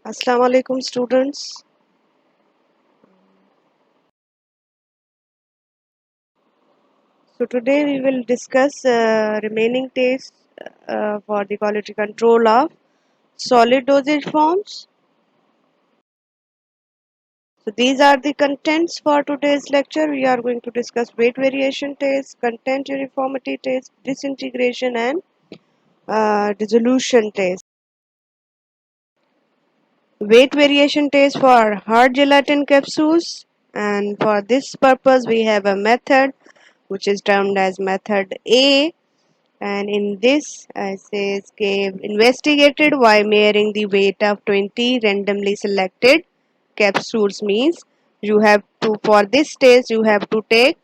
Assalamu alaikum students. So today we will discuss remaining tests for the quality control of solid dosage forms. So these are the contents for today's lecture. We are going to discuss weight variation test, content uniformity test, disintegration and dissolution test. Weight variation test for hard gelatin capsules, and for this purpose we have a method which is termed as method A. And in this, I says investigated by measuring the weight of 20 randomly selected capsules. Means you have to, for this test you have to take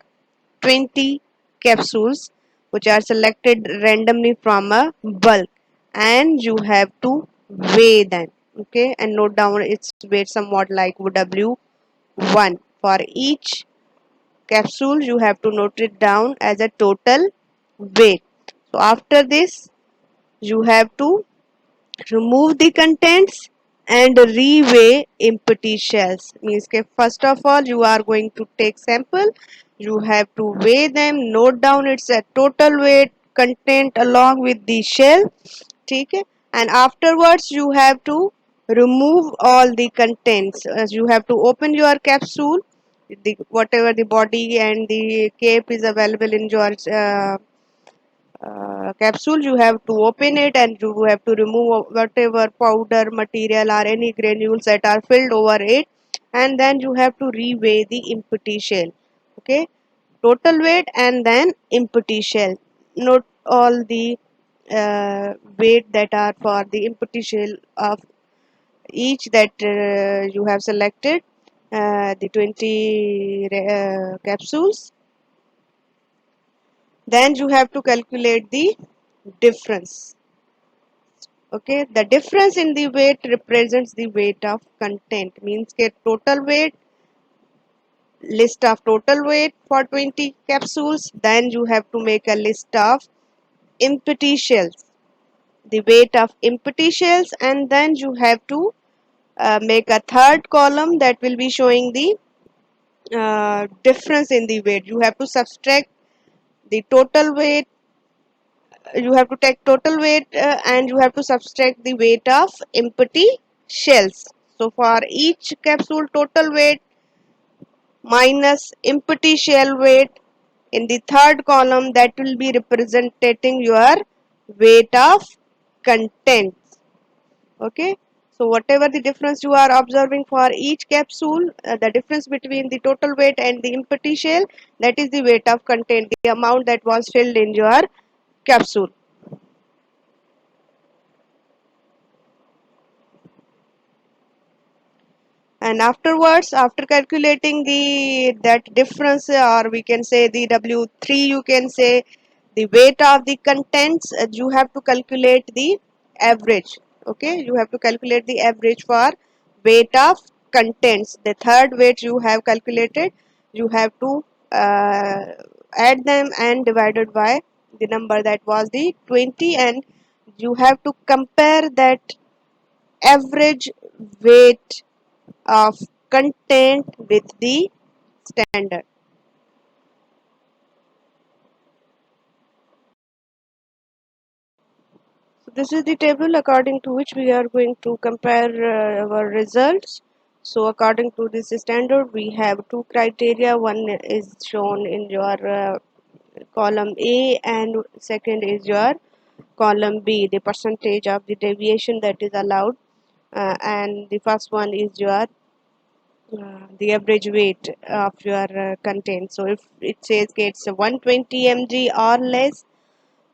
20 capsules which are selected randomly from a bulk, and you have to weigh them, okay, and note down its weight somewhat like W1. For each capsule you have to note it down as a total weight. So after this you have to remove the contents and reweigh empty shells. Means that first of all you are going to take sample, you have to weigh them, note down its a total weight, content along with the shell, okay, and afterwards you have to remove all the contents. As you have to open your capsule, the whatever the body and the cape is available in your capsule, you have to open it and you have to remove whatever powder material or any granules that are filled over it, and then you have to reweigh the empty shell, okay, total weight and then empty shell. Note all the weight that are for the empty shell of each that you have selected, the 20 capsules. Then you have to calculate the difference. Okay, the difference in the weight represents the weight of content. Means get total weight, list of total weight for 20 capsules. Then you have to make a list of empty shells, the weight of empty shells, and then you have to make a third column that will be showing the difference in the weight. You have to subtract the total weight, you have to take total weight and you have to subtract the weight of empty shells. So for each capsule total weight minus empty shell weight in the third column, that will be representing your weight of contents. Okay, so whatever the difference you are observing for each capsule, the difference between the total weight and the empty shell, that is the weight of content, the amount that was filled in your capsule. And afterwards, after calculating the that difference, or we can say the W3, you can say the weight of the contents, you have to calculate the average. Okay, you have to calculate the average for weight of contents. The third weight you have calculated, you have to uh, add them and divided by the number that was the 20, and you have to compare that average weight of content with the standard. So this is the table according to which we are going to compare our results. So according to this standard, we have two criteria. One is shown in your column A, and second is your column B, the percentage of the deviation that is allowed. And the first one is your the average weight of your content. So if it says it's 120 mg or less,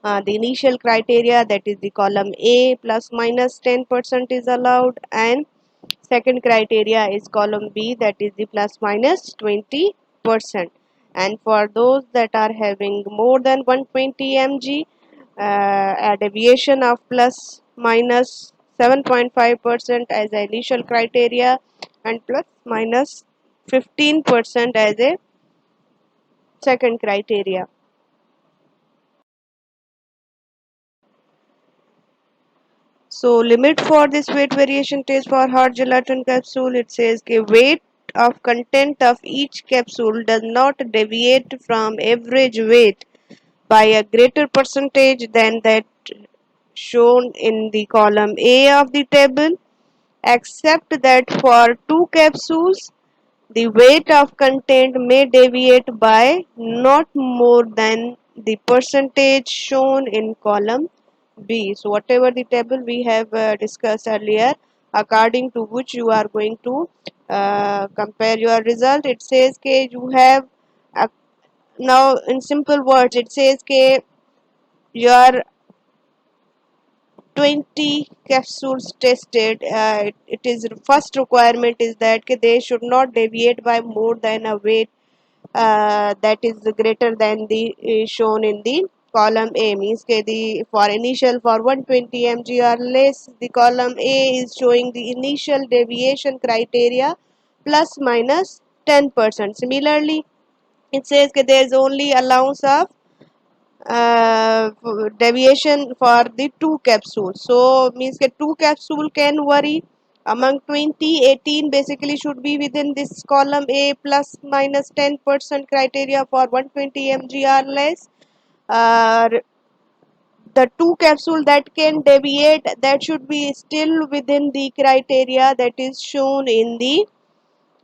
the initial criteria, that is the column A, plus minus 10% is allowed, and second criteria is column B, that is the plus minus 20%. And for those that are having more than 120 mg, a deviation of plus minus 7.5% as the initial criteria, and plus minus 15% as a second criteria. So limit for this weight variation test for hard gelatin capsule, it says कि weight of content of each capsule does not deviate from average weight by a greater percentage than that shown in the column A of the table, except that for two capsules the weight of content may deviate by not more than the percentage shown in column B. So whatever the table we have discussed earlier, according to which you are going to compare your result, it says that you have now in simple words it says that your 20 capsules tested, it is first requirement is that they should not deviate by more than a weight that is greater than the shown in the column A. Means the for initial for 120 mg or less, the column A is showing the initial deviation criteria plus minus 10%. Similarly, it says that there is only allowance of deviation for the two capsules. So means that two capsule can vary among 20, 18 basically should be within this column A plus minus 10% criteria for 120 mg or less. Uh, the two capsule that can deviate, that should be still within the criteria that is shown in the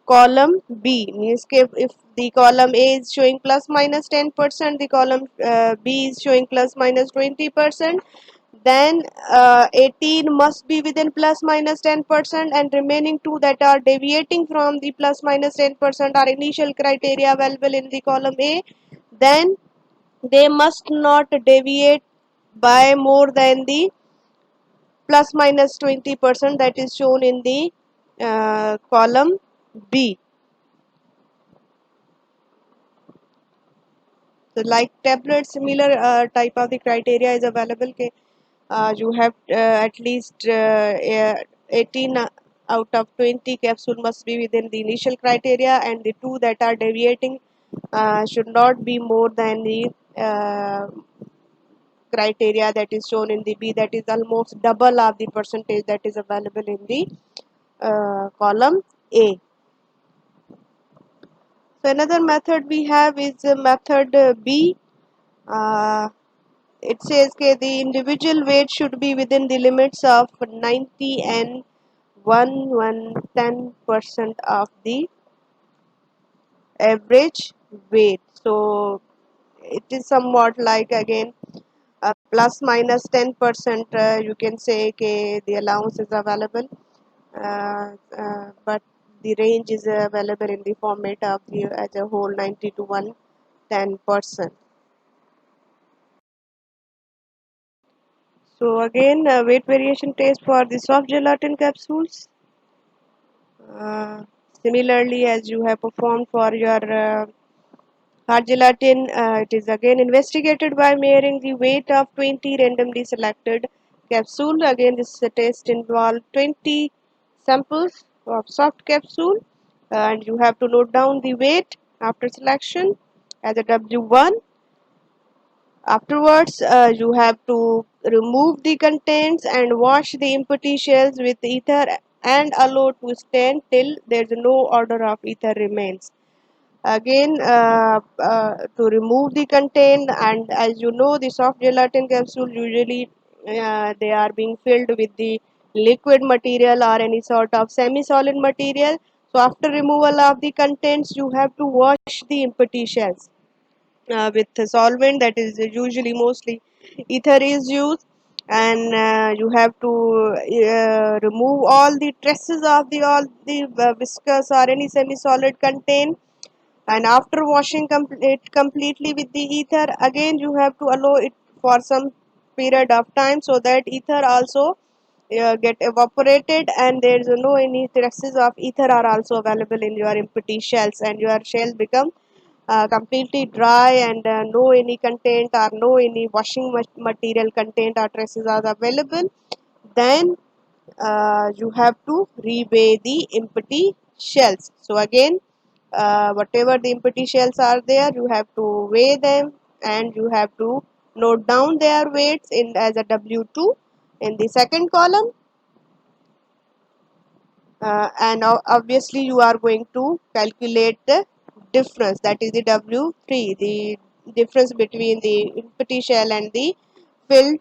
column B. Means if the column A is showing plus minus 10%, the column B is showing plus minus 20%, then 18 must be within plus minus 10%, and remaining two that are deviating from the plus minus 10% are initial criteria available in the column A, then they must not deviate by more than the plus minus 20% that is shown in the column B. So like tablet, similar type of the criteria is available. Okay, you have at least 18 out of 20 capsule must be within the initial criteria, and the two that are deviating should not be more than the criteria that is shown in the B, that is almost double of the percentage that is available in the column A. So another method we have is method B. Uh, It says that the individual weight should be within the limits of 90 and 110% of the average weight. So it is somewhat like again plus minus 10%. You can say okay, the allowance is available, but the range is available in the format of the as a whole 90 to 110%. So again, weight variation test for the soft gelatin capsules. Uh, Similarly, as you have performed for your hard gelatin, it is again investigated by measuring the weight of 20 randomly selected capsule. Again, this test involved 20 samples of soft capsule, and you have to note down the weight after selection as a W1. Afterwards, you have to remove the contents and wash the empty shells with ether and allow to stand till there is no odor of ether remains. Again, to remove the content, and as you know, the soft gelatin capsule usually they are being filled with the liquid material or any sort of semi-solid material. So after removal of the contents, you have to wash the empty shells with a solvent, that is usually mostly ether is used, and you have to remove all the traces of the all the viscous or any semi-solid content, and after washing it completely with the ether, again you have to allow it for some period of time so that ether also get evaporated, and there is no any traces of ether are also available in your empty shells, and your shell become completely dry, and no any content or no any washing material content or traces are available. Then you have to reweigh the empty shells. So again, whatever the empty shells are there, you have to weigh them, and you have to note down their weights in as a W2, in the second column, and obviously you are going to calculate the difference, that is the W3, the difference between the empty shell and the filled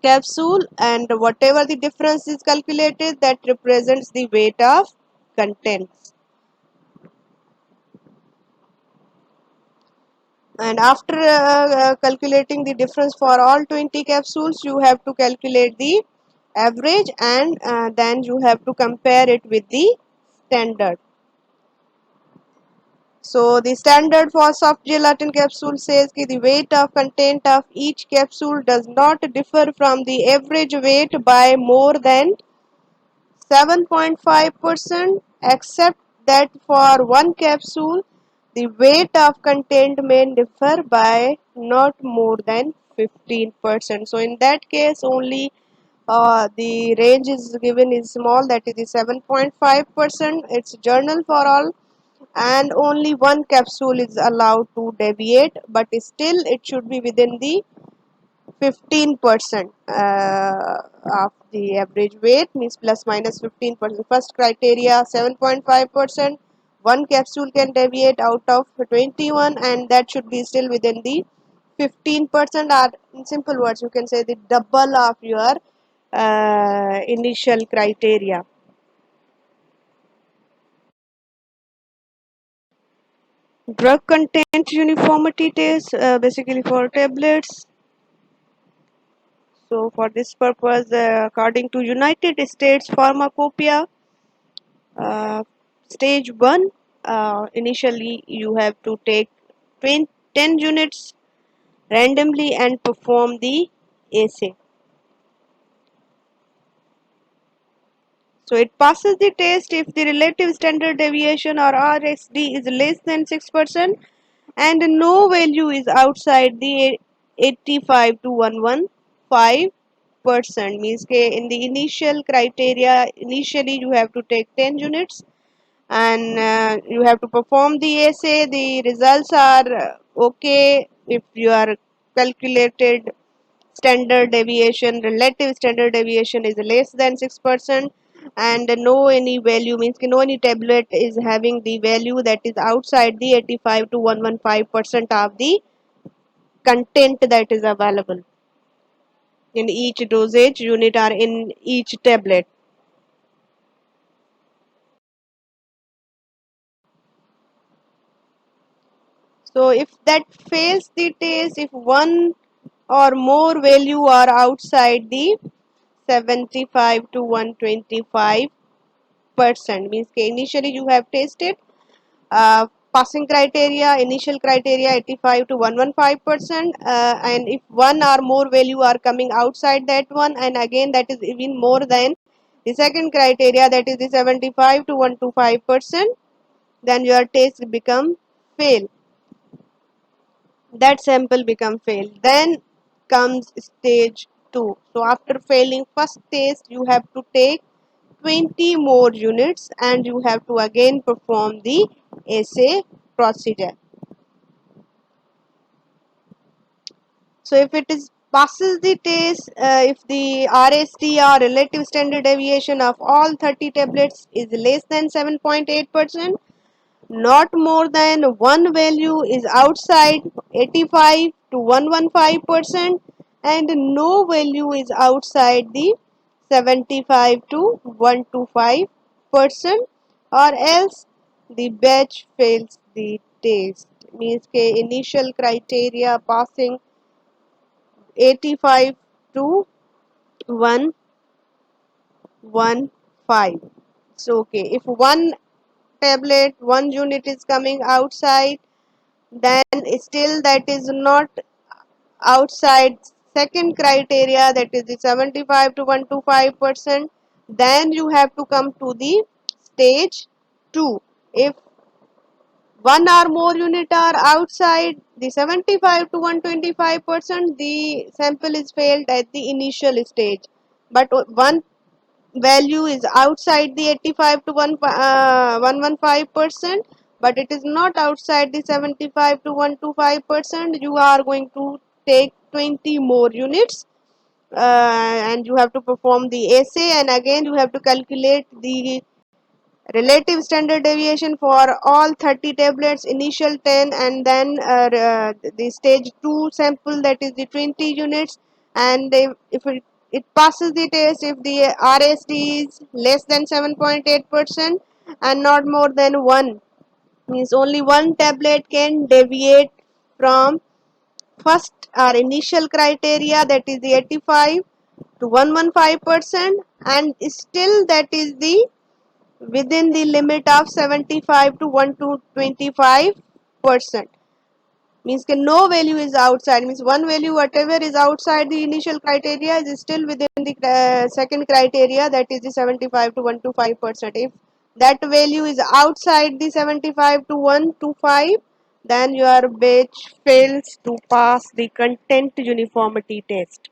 capsule, and whatever the difference is calculated, that represents the weight of contents. And after calculating the difference for all 20 capsules, you have to calculate the average, and then you have to compare it with the standard. So the standard for soft gelatin capsule says that the weight of content of each capsule does not differ from the average weight by more than 7.5%, except that for one capsule the weight of content may differ by not more than 15%. So in that case only the range is given is small, that is the 7.5%. It's journal for all, and only one capsule is allowed to deviate, but still it should be within the 15% of the average weight, means plus minus 15%. First criteria 7.5%, one capsule can deviate out of 21, and that should be still within the 15%, or in simple words you can say the double of your initial criteria. Drug content uniformity test, basically for tablets. So for this purpose, according to United States Pharmacopoeia, uh, stage 1, initially you have to take 10 units randomly and perform the assay. So it passes the test if the relative standard deviation or RSD is less than 6% and no value is outside the 85 to 115%. Means in the initial criteria, initially you have to take 10 units and you have to perform the assay. The results are okay if you are calculated standard deviation, relative standard deviation is less than 6%, and no any value, means no any tablet is having the value that is outside the 85 to 115% of the content that is available in each dosage unit or in each tablet. So if that fails the test, if one or more value are outside the 75 to 125%, means initially you have tested passing criteria, initial criteria 85 to 115%, and if one or more value are coming outside that one, and again that is even more than the second criteria, that is the 75 to 125%, then your test become fail, that sample become fail. Then comes stage 2. So after failing first test, you have to take 20 more units and you have to again perform the assay procedure. So if it is passes the test, if the RST or relative standard deviation of all 30 tablets is less than 7.8%, not more than one value is outside 85 to 115%, and no value is outside the 75 to 125%, or else the batch fails the test. Means initial criteria passing 85 to 115. So okay, if one tablet, one unit is coming outside, then still that is not outside second criteria, that is the 75 to 125%, then you have to come to the stage 2. If one or more unit are outside the 75 to 125%, the sample is failed at the initial stage, but one value is outside the 85 to 115%, but it is not outside the 75 to 125%, you are going to take 20 more units and you have to perform the assay, and again you have to calculate the relative standard deviation for all 30 tablets, initial 10, and then the stage 2 sample, that is the 20 units. And if it passes the test if the RSD is less than 7.8% and not more than 1, means only one tablet can deviate from first our initial criteria, that is the 85 to 115%, and still that is the within the limit of 75 to 1 to 25%, means that no value is outside, means one value whatever is outside the initial criteria is still within the second criteria, that is the 75 to 1 to 5%. If that value is outside the 75 to 1 to 5, then your batch fails to pass the content uniformity test.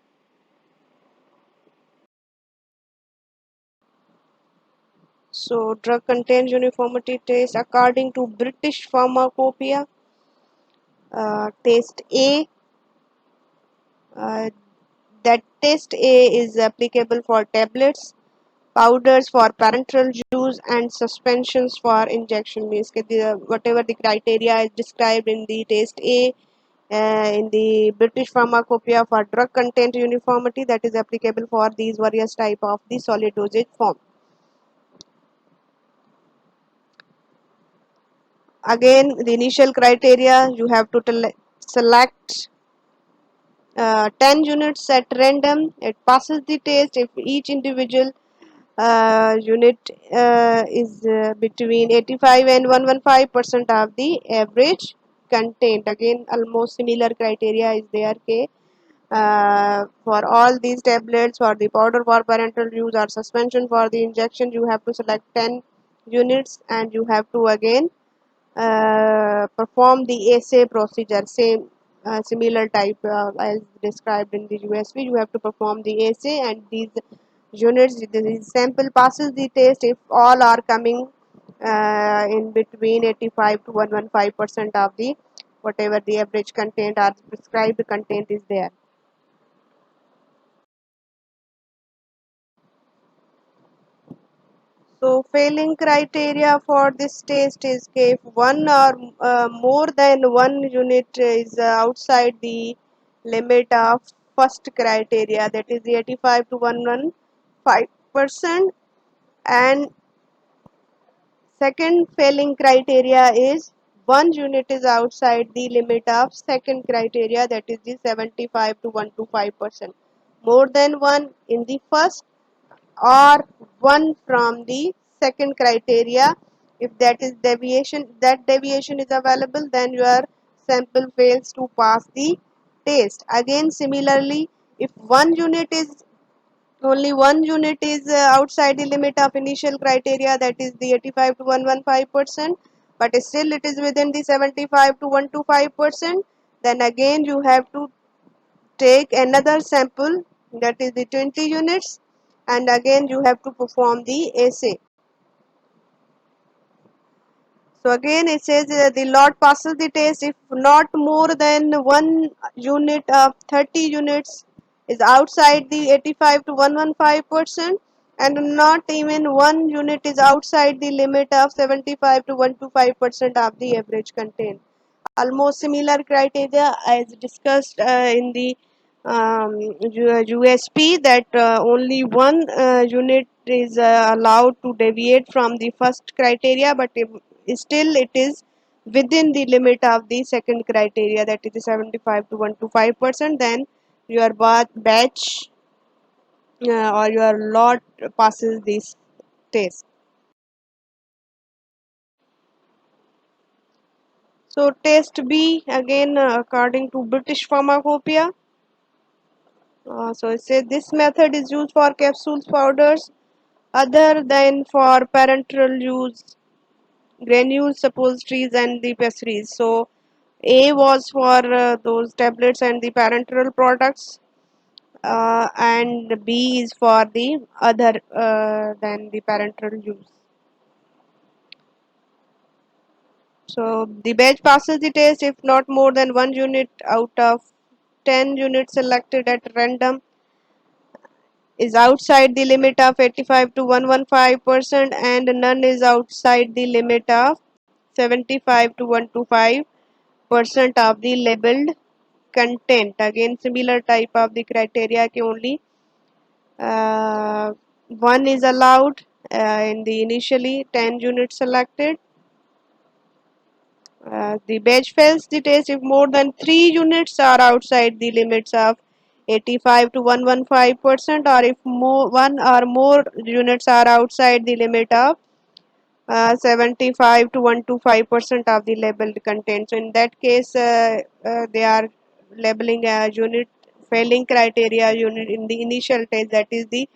So drug content uniformity test according to British Pharmacopoeia, test A, uh, that test A is applicable for tablets, powders for parenteral use, and suspensions for injection, means that whatever the criteria is described in the test A in the British Pharmacopoeia for drug content uniformity, that is applicable for these various type of the solid dosage form. Again, the initial criteria, you have to select 10 units at random. It passes the test if each individual unit is between 85 and 115% of the average content. Again, almost similar criteria is there. For all these tablets, for the powder for parenteral use or suspension for the injection, you have to select 10 units, and you have to again perform the assay procedure, same similar type as described in the USP. You have to perform the assay, and these units, the sample passes the test if all are coming in between 85 to 115% of the whatever the average content or prescribed content is there. So failing criteria for this test is if one or more than one unit is outside the limit of first criteria, that is the 85 to 115%, and second failing criteria is one unit is outside the limit of second criteria, that is the 75 to 125%. More than one in the first or one from the second criteria. If that deviation is available, then your sample fails to pass the test. Again, similarly, if one unit is only one unit is outside the limit of initial criteria, that is the 85 to 115%, but still it is within the 75 to 125%, then again you have to take another sample, that is the 20 units, and again you have to perform the assay. So again it says the lot passes the test if not more than one unit of 30 units is outside the 85 to 115%, and not even one unit is outside the limit of 75 to 125% of the average content. Almost similar criteria as discussed in the USP, that only one unit is allowed to deviate from the first criteria, but if still it is within the limit of the second criteria, that is the 75 to 125%, then your batch or your lot passes this test. So test B, again according to British Pharmacopoeia. So it says this method is used for capsules powders other than for parenteral use, granules, suppositories, and the pessaries. So A was for those tablets and the parenteral products, and B is for the other than the parenteral use. So the batch passes the test if not more than one unit out of 10 units selected at random. is outside the limit of 85 to 115% and none is outside the limit of 75 to 125% of the labeled content. Again, similar type of the criteria के only one is allowed in the initially 10 units selected. The batch fails the test if more than 3 units are outside the limits of 85 to 115% or if one or more units are outside the limit of 75 to 125% of the labeled content. So in that case, they are labeling a unit failing criteria unit in the initial test, that is the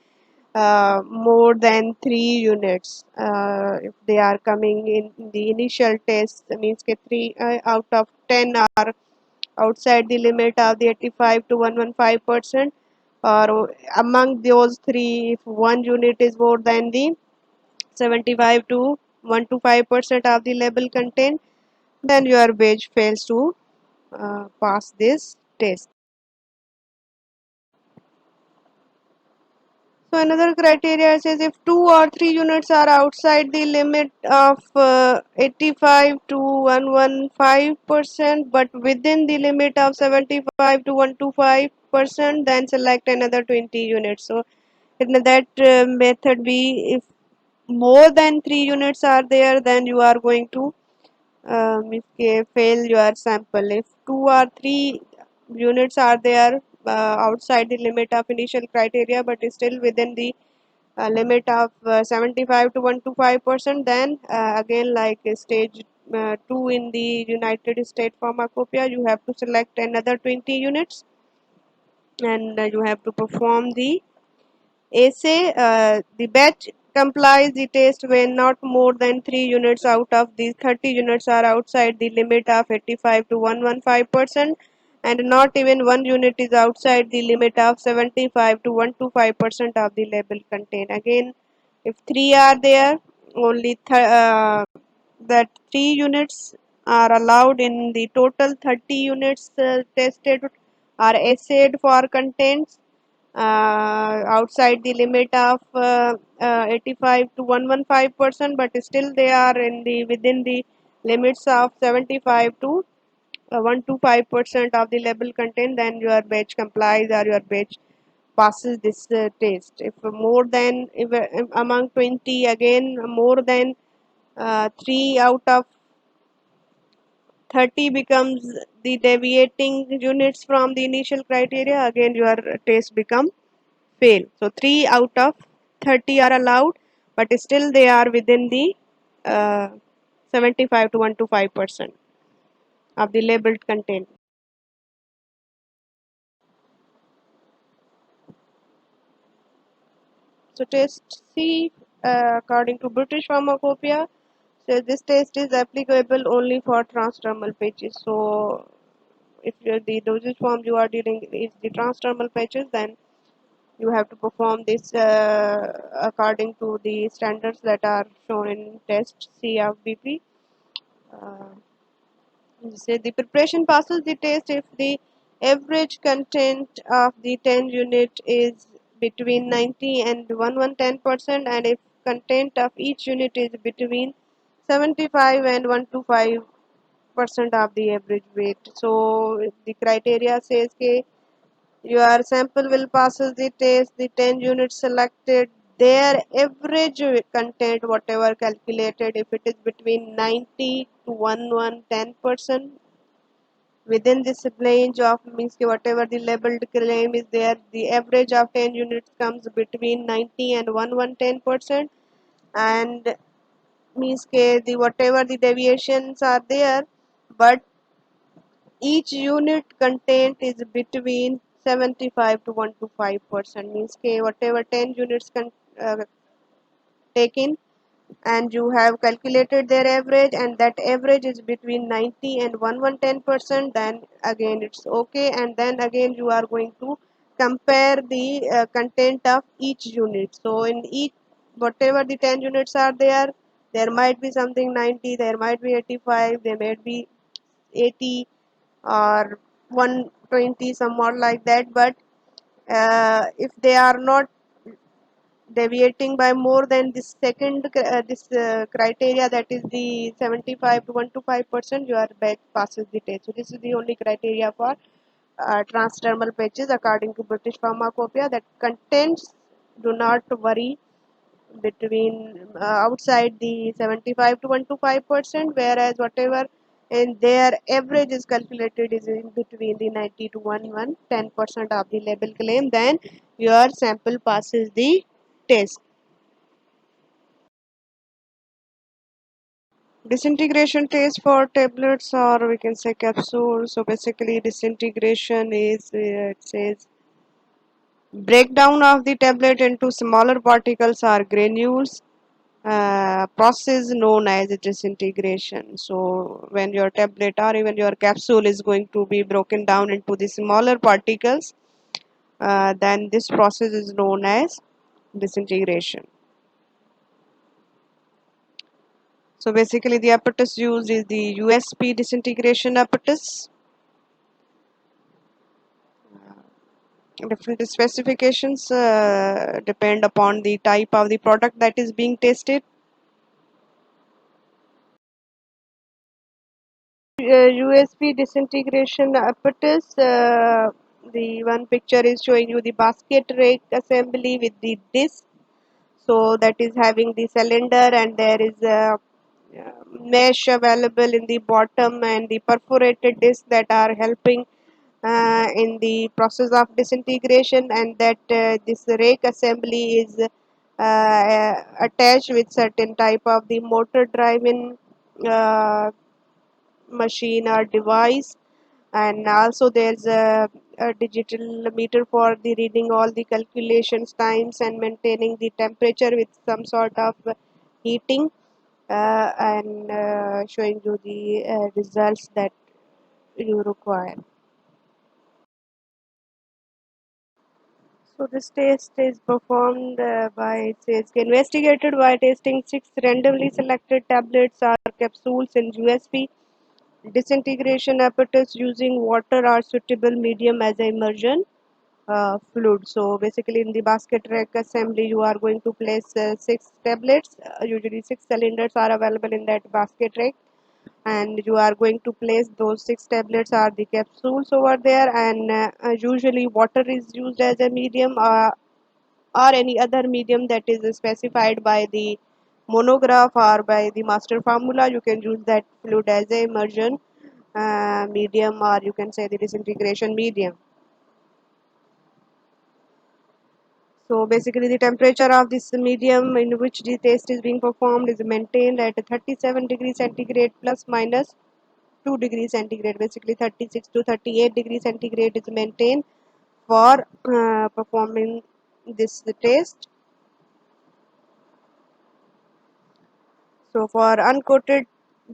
more than 3 units. If they are coming in the initial test, means ke 3 out of 10 are outside the limit of the 85 to 115%, or among those 3 if one unit is more than the 75 to 125% of the label content, then your batch fails to pass this test. So another criteria says if 2 or 3 units are outside the limit of 85 to 115% but within the limit of 75 to 125%, then select another 20 units. So in that method we, if more than 3 units are there, then you are going to fail your sample. If 2 or 3 units are there outside the limit of initial criteria but is still within the limit of 75 to 125%, then again like stage 2 in the United States Pharmacopoeia, you have to select another 20 units and you have to perform the essay. The batch complies the test when not more than 3 units out of these 30 units are outside the limit of 85 to 115%, and not even one unit is outside the limit of 75 to 125% of the label content. Again, if 3 are there, only that 3 units are allowed in the total 30 units tested are assayed for contents outside the limit of 85 to 115%, but still they are in the within the limits of 75 to 125% of the label content, then your batch complies or your batch passes this test. If more than if among 20, again more than 3 out of 30 becomes the deviating units from the initial criteria, again your test become fail. So 3 out of 30 are allowed, but still they are within the 75 to 125% of the labeled content. So test C, according to British Pharmacopoeia, says this test is applicable only for transdermal patches. So if the dosage form you are dealing is the transdermal patches, then you have to perform this according to the standards that are shown in test C of BP. Uh, say the preparation passes the test if the average content of the 10 unit is between 90 and 110%, and if content of each unit is between 75 and 125% of the average weight. So the criteria says that your sample will passes the test, the 10 units selected, their average content, whatever calculated, if it is between 90 to 110%, within this range of means whatever the labeled claim is there, the average of 10 units comes between 90 and 110%, and means the whatever the deviations are there, but each unit content is between 75 to 125%, means whatever 10 units taken and you have calculated their average and that average is between 90 and 110%, then again it's okay, and then again you are going to compare the content of each unit. So in each whatever the 10 units are there, there might be something 90, there might be 85, there might be 80 or 120, somewhat like that, but if they are not deviating by more than this this criteria, that is the 75 to 1 to 5%, your batch passes the test. So this is the only criteria for transdermal patches according to British Pharmacopoeia. That contents do not vary between outside the 75 to 1 to 5%, whereas whatever in their average is calculated is in between the 90 to 110% of the label claim, then your sample passes the test. Disintegration test for tablets, or we can say capsules. So basically disintegration is it says breakdown of the tablet into smaller particles or granules, process known as disintegration. So when your tablet or even your capsule is going to be broken down into the smaller particles, then this process is known as disintegration. So basically the apparatus used is the USP disintegration apparatus. Different specifications depend upon the type of the product that is being tested. USP disintegration apparatus. The one picture is showing you the basket rake assembly with the disc. So that is having the cylinder, and there is a mesh available in the bottom and the perforated disc that are helping in the process of disintegration, and that this rake assembly is attached with certain type of the motor driven uh, machine or device, and also there's a digital meter for the reading all the calculations times and maintaining the temperature with some sort of heating, and showing you the results that you require. So this test is performed by, it says, investigated by testing 6 randomly selected tablets or capsules in USP disintegration apparatus using water or suitable medium as a immersion fluid. So basically in the basket rack assembly you are going to place 6 tablets. Usually 6 cylinders are available in that basket rack, and you are going to place those 6 tablets or the capsules over there, and usually water is used as a medium, or any other medium that is specified by the monograph or by the master formula. You can use that fluid as a immersion medium, or you can say the disintegration medium. So basically the temperature of this medium in which the test is being performed is maintained at 37 degrees centigrade plus minus 2 degrees centigrade. Basically 36 to 38 degrees centigrade is maintained for performing this test. So for uncoated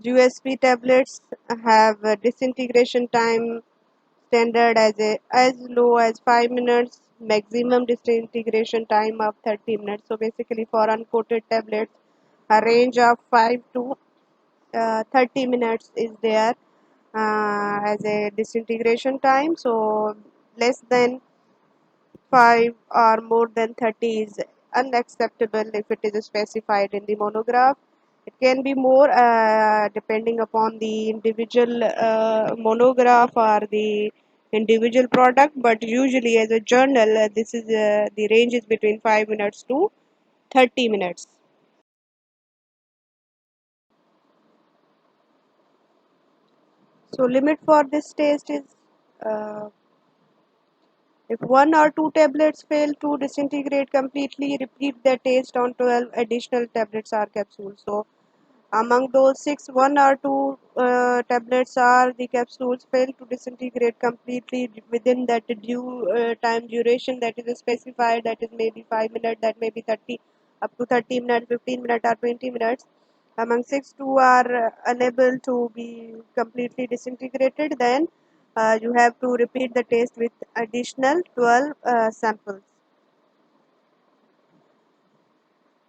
USP tablets have a disintegration time standard as low as 5 minutes, maximum disintegration time of 30 minutes. So basically for uncoated tablets a range of 5 to 30 minutes is there as a disintegration time. So less than 5 or more than 30 is unacceptable if it is specified in the monograph. It can be more depending upon the individual monograph or the individual product, but usually as a journal, this is the range is between 5 minutes to 30 minutes. So limit for this test is uh, if 1 or 2 tablets fail to disintegrate completely, repeat the test on 12 additional tablets or capsules. So among those 6, 1 or 2 tablets or the capsules fail to disintegrate completely within that due time duration that is specified, that is maybe 5 minutes, that may be 30 up to 30 minutes, 15 minutes or 20 minutes. Among 6 who are unable to be completely disintegrated, then you have to repeat the test with additional 12 samples.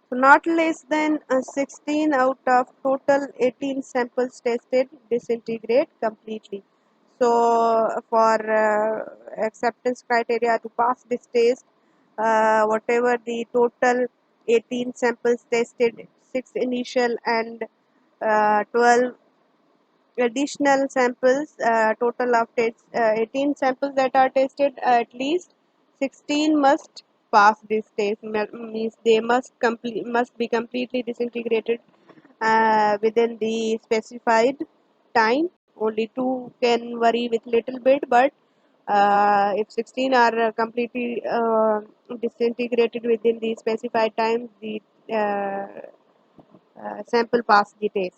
So not less than 16 out of total 18 samples tested disintegrate completely. So for acceptance criteria to pass this test, whatever the total 18 samples tested, 6 initial and 12 additional samples. Total of 18 samples that are tested, at least 16 must pass this test. Means they must be completely disintegrated within the specified time. Only two can vary with little bit, but if 16 are completely disintegrated within the specified time, the sample pass the test.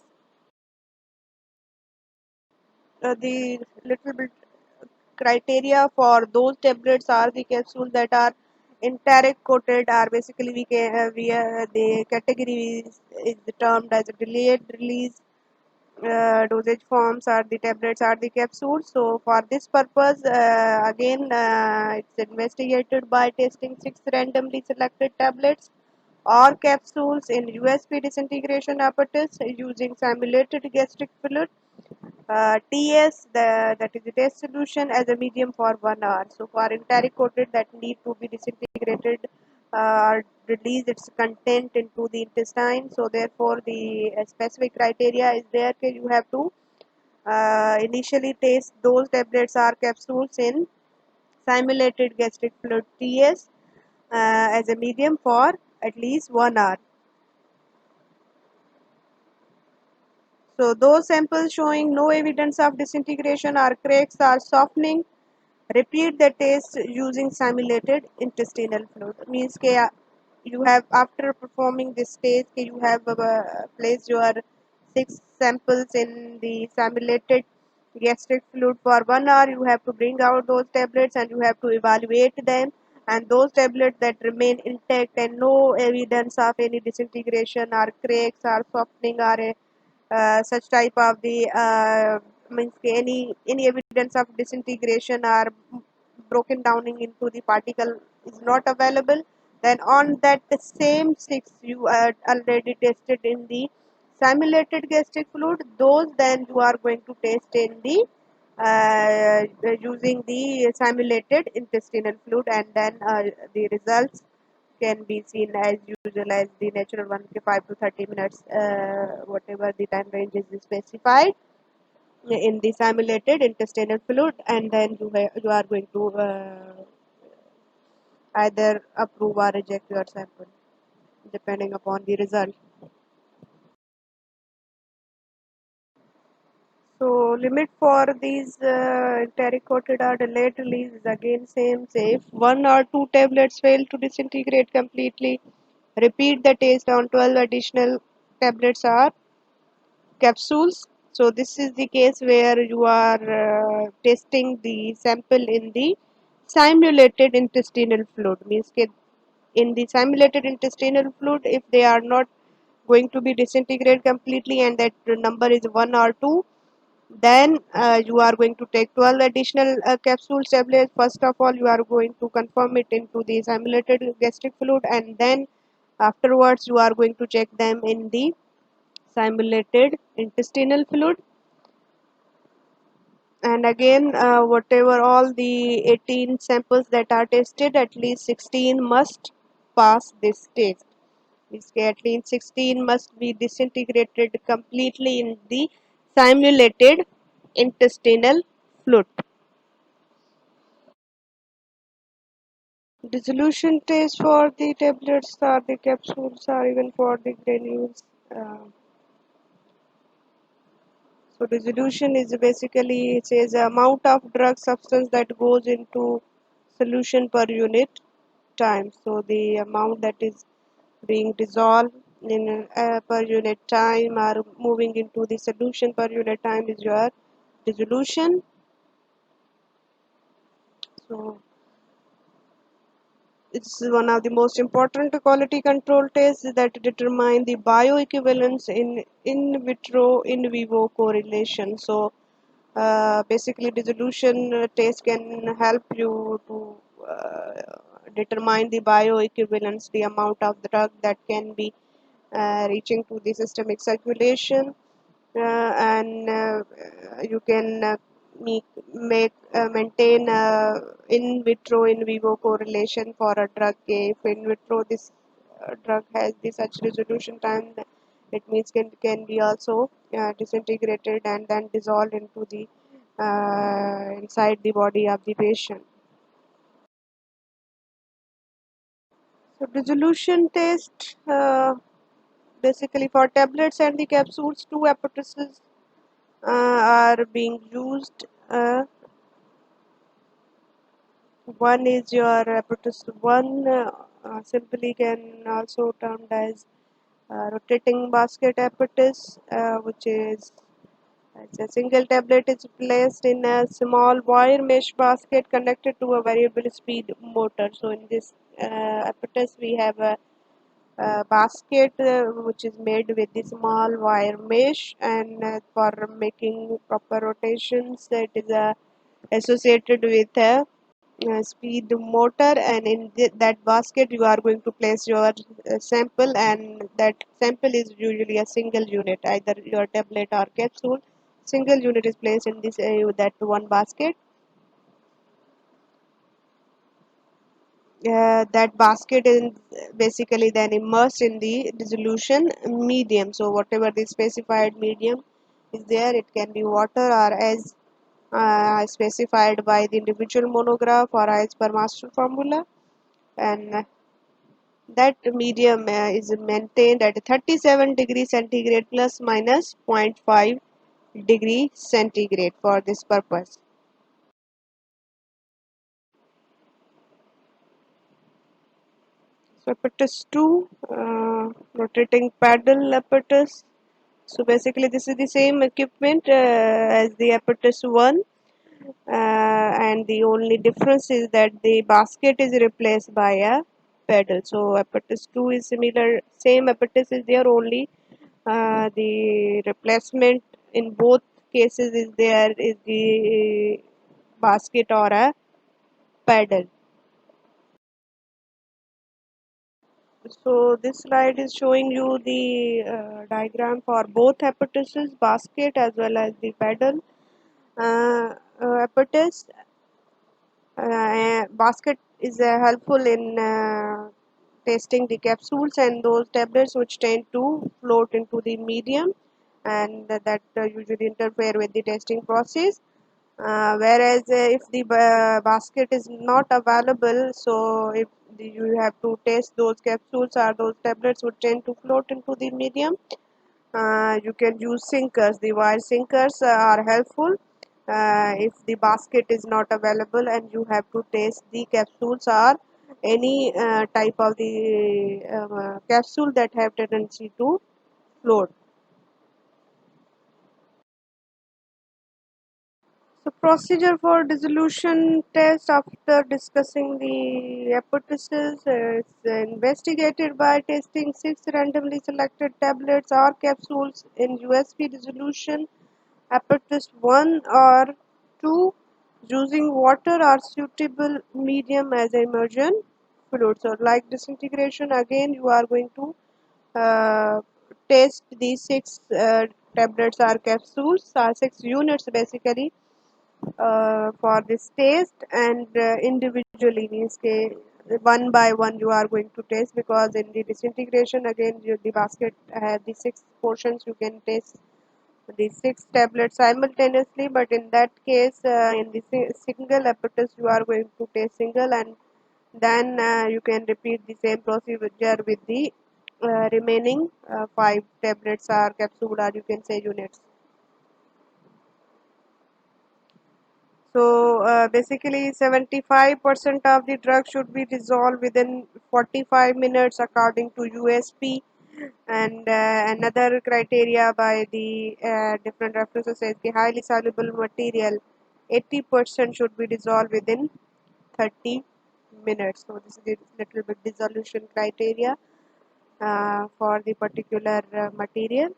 The little bit criteria for those tablets are the capsules that are enteric coated are basically the category is termed as a delayed release. Dosage forms are the tablets are the capsules. So for this purpose, again, it's investigated by testing 6 randomly selected tablets or capsules in USB disintegration apparatus using simulated gastric fluid, TS, that is the test solution, as a medium for 1 hour. So for enteric coated that need to be disintegrated, release its content into the intestine. So therefore the specific criteria is there that you have to initially taste those tablets or capsules in simulated gastric fluid, TS, as a medium for at least 1 hour. So those samples showing no evidence of disintegration or cracks or softening, repeat the test using simulated intestinal fluid. Means कि you have, after performing this test, you have placed your 6 samples in the simulated gastric fluid for 1 hour. You have to bring out those tablets and you have to evaluate them. And those tablets that remain intact and no evidence of any disintegration or cracks or softening or such type of the means any evidence of disintegration or broken downing into the particle is not available, then on that the same 6 you already tested in the simulated gastric fluid, those then you are going to test in the using the simulated intestinal fluid, and then the results can be seen as usual as the natural one, 5 to 30 minutes, whatever the time range is specified in the simulated intestinal fluid, and then you are going to either approve or reject your sample depending upon the result. So limit for these enteric-coated or delayed release is again same. Say if 1 or 2 tablets fail to disintegrate completely, repeat the test on 12 additional tablets or capsules. So this is the case where you are testing the sample in the simulated intestinal fluid. Means that in the simulated intestinal fluid, if they are not going to be disintegrated completely and that number is 1 or 2, then you are going to take 12 additional capsules tablets. First of all, you are going to confirm it into the simulated gastric fluid, and then afterwards you are going to check them in the simulated intestinal fluid. And again, whatever all the 18 samples that are tested, at least 16 must pass this test. Means at least 16 must be disintegrated completely in the simulated intestinal fluid. Dissolution test for the tablets or the capsules or even for the granules. So dissolution is basically, it says the amount of drug substance that goes into solution per unit time. So the amount that is being dissolved in per unit time or moving into the solution per unit time is your dissolution. So it's one of the most important quality control tests that determine the bioequivalence in vitro in vivo correlation. So basically dissolution test can help you to determine the bioequivalence, the amount of drug that can be reaching to the systemic circulation, and you can maintain in vitro in vivo correlation for a drug. If in vitro this drug has the such resolution time, it means can be also disintegrated and then dissolved into the inside the body of the patient. So dissolution test, basically for tablets and the capsules, two apparatuses are being used. One is your apparatus one, simply can also termed as rotating basket apparatus, which is as a single tablet is placed in a small wire mesh basket connected to a variable speed motor. So in this apparatus we have a basket which is made with the small wire mesh, and for making proper rotations it is associated with a speed motor, and in that basket you are going to place your sample, and that sample is usually a single unit, either your tablet or capsule. Single unit is placed in this that one basket. That basket is basically then immersed in the dissolution medium. So whatever the specified medium is there, it can be water or as specified by the individual monograph or as per master formula, and that medium is maintained at 37 degree centigrade plus minus zero point 0.5 degree centigrade for this purpose. So apparatus 2, rotating paddle apparatus. So basically this is the same equipment as the apparatus 1, and the only difference is that the basket is replaced by a paddle. So apparatus 2 is similar, same apparatus is there, only the replacement in both cases is there is the basket or a paddle. So this slide is showing you the diagram for both apparatuses, basket as well as the paddle. Apparatus basket is helpful in testing the capsules and those tablets which tend to float into the medium, and that usually interfere with the testing process. Whereas if the basket is not available, so if you have to test those capsules or those tablets would tend to float into the medium, you can use sinkers. The wire sinkers are helpful if the basket is not available and you have to test the capsules or any type of the capsule that have tendency to float. So procedure for dissolution test after discussing the hypothesis is investigated by testing 6 randomly selected tablets or capsules in USP dissolution apparatus 1 or 2 using water or suitable medium as immersion fluid. So like disintegration, again you are going to uh, test these 6 tablets or capsules, 6 units basically, for this test, and individually means one by one you are going to test, because in the disintegration again the basket has the 6 portions, you can test the 6 tablets simultaneously, but in that case in the single apparatus you are going to test single, and then you can repeat the same procedure with the remaining 5 tablets or capsule, or you can say units. So basically 75% of the drug should be dissolved within 45 minutes according to USP, and another criteria by the different references is the highly soluble material 80% should be dissolved within 30 minutes. So this is the little bit dissolution criteria for the particular materials.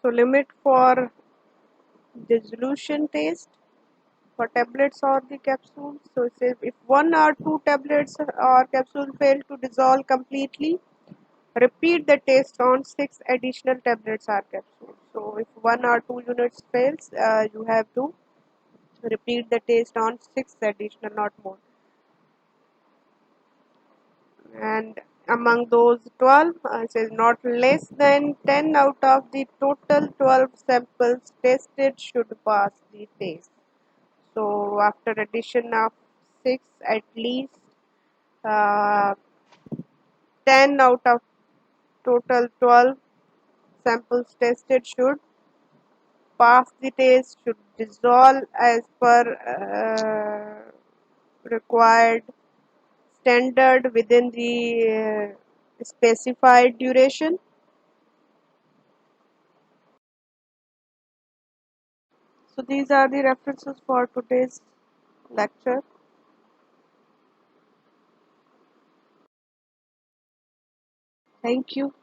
So limit for dissolution test for tablets or the capsules. So it says if 1 or 2 tablets or capsule fail to dissolve completely, repeat the test on 6 additional tablets or capsules. So if 1 or 2 units fails, you have to Repeat the test on 6 additional, not more. And among those 12, it says not less than 10 out of the total 12 samples tested should pass the test. So after addition of 6, at least uh, 10 out of total 12 samples tested should pass the test, should dissolve as per required standard within the specified duration. So these are the references for today's lecture. Thank you.